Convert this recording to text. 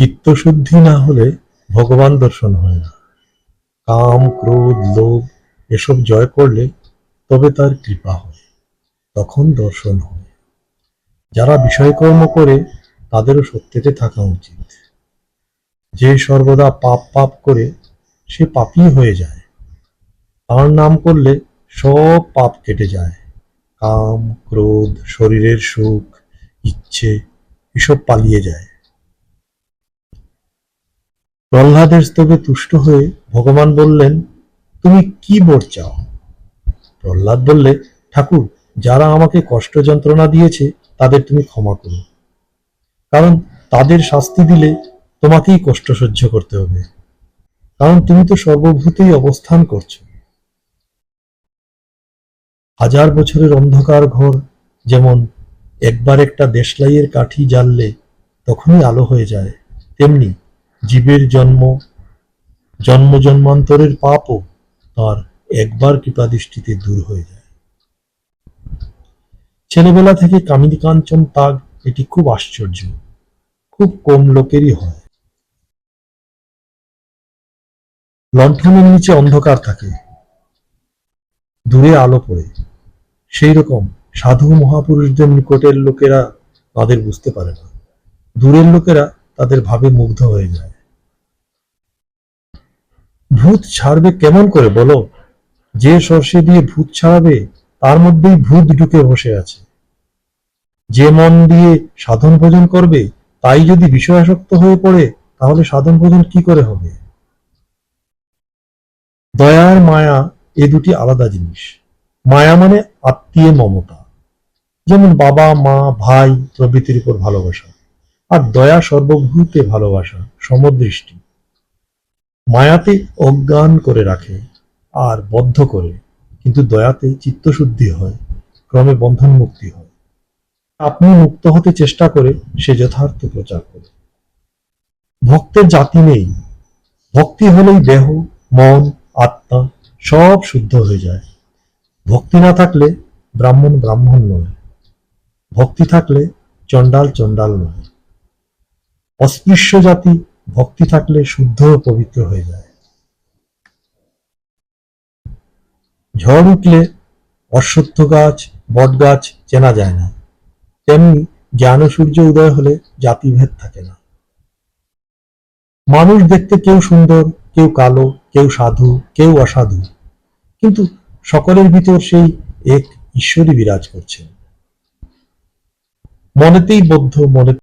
চিত্তশুদ্ধি না হলে ভগবান দর্শন হয় না। কাম, ক্রোধ, লোভ এসব জয় করলে তবে তার কৃপা হয়, তখন দর্শন হয়। যারা বিষয়কর্ম করে তাদেরও সত্যতে থাকা উচিত। যে সর্বদা পাপ পাপ করে সে পাপী হয়ে যায়। তার নাম করলে সব পাপ কেটে যায়। কাম, ক্রোধ, শরীরের সুখ, ইচ্ছে এসব পালিয়ে যায়। প্রহ্লাদের স্তবে তুষ্ট হয়ে ভগবান বললেন, তুমি কি বর চাও? প্রহ্লাদ বললে, ঠাকুর, যারা আমাকে কষ্ট যন্ত্রণা দিয়েছে তাদের তুমি ক্ষমা করো, কারণ তাদের শাস্তি দিলে তোমাকেই কষ্ট সহ্য করতে হবে, কারণ তুমি তো সর্বভূতেই অবস্থান করছো। হাজার বছরের অন্ধকার ঘর যেমন একবার একটা দেশলাইয়ের কাঠি জ্বাললে তখনই আলো হয়ে যায়, তেমনি জীবের জন্ম জন্ম জন্মান্তরের পাপও তার একবার কৃপাদৃষ্টিতে দূর হয়ে যায়। ছেলেবেলা থেকে কামিনী কাঞ্চন তাগ এটি খুব আশ্চর্য, খুব কম লোকেরই হয়। লণ্ঠনের নিচে অন্ধকার থাকে, দূরে আলো পড়ে, সেই রকম সাধু মহাপুরুষদের নিকটের লোকেরা তাদের বুঝতে পারে না, দূরের লোকেরা তাদের ভাবে মুগ্ধ হয়ে যায়। ভূত ছাড়বে কেমন করে বলো? যে সর্ষে দিয়ে ভূত ছাড়াবে তার মধ্যেই ভূত ঢুকে বসে আছে। যে মন দিয়ে সাধন ভোজন করবে তাই যদি বিষয়াসক্ত হয়ে পড়ে, তাহলে সাধন ভোজন কি করে হবে? দয়া আর মায়া এ দুটি আলাদা জিনিস। মায়া মানে আত্মীয় মমতা, যেমন বাবা, মা, ভাই প্রভৃতির উপর ভালোবাসা। আর দয়া সর্বভূতে ভালোবাসা, সমদৃষ্টি। মায়াতে অজ্ঞান করে রাখে আর বদ্ধ করে, কিন্তু দয়াতে চিত্তশুদ্ধি হয়, ক্রমে বন্ধন মুক্তি হয়। আপনি মুক্ত হতে চেষ্টা করে সে যথার্থ প্রচার করে। ভক্তের জাতি নেই, ভক্তি হলেই দেহ, মন, আত্মা সব শুদ্ধ হয়ে যায়। ভক্তি না থাকলে ব্রাহ্মণ ব্রাহ্মণ নয়, ভক্তি থাকলে চণ্ডাল চণ্ডাল নয়। অস্পৃশ্য জাতি ভক্তি থাকলে শুদ্ধ ও পবিত্র হয়ে যায়। ঝড় উঠলে অশ্বত্থ গাছ, বট গাছ চেনা যায় না, তেমনি জ্ঞান সূর্য উদয় হলে জাতিভেদ থাকে না। মানুষ দেখতে কেউ সুন্দর, কেউ কালো, কেউ সাধু, কেউ অসাধু, কিন্তু সকলের ভিতর সেই এক ঈশ্বরই বিরাজ করছে। মনেতেই বদ্ধ, মনে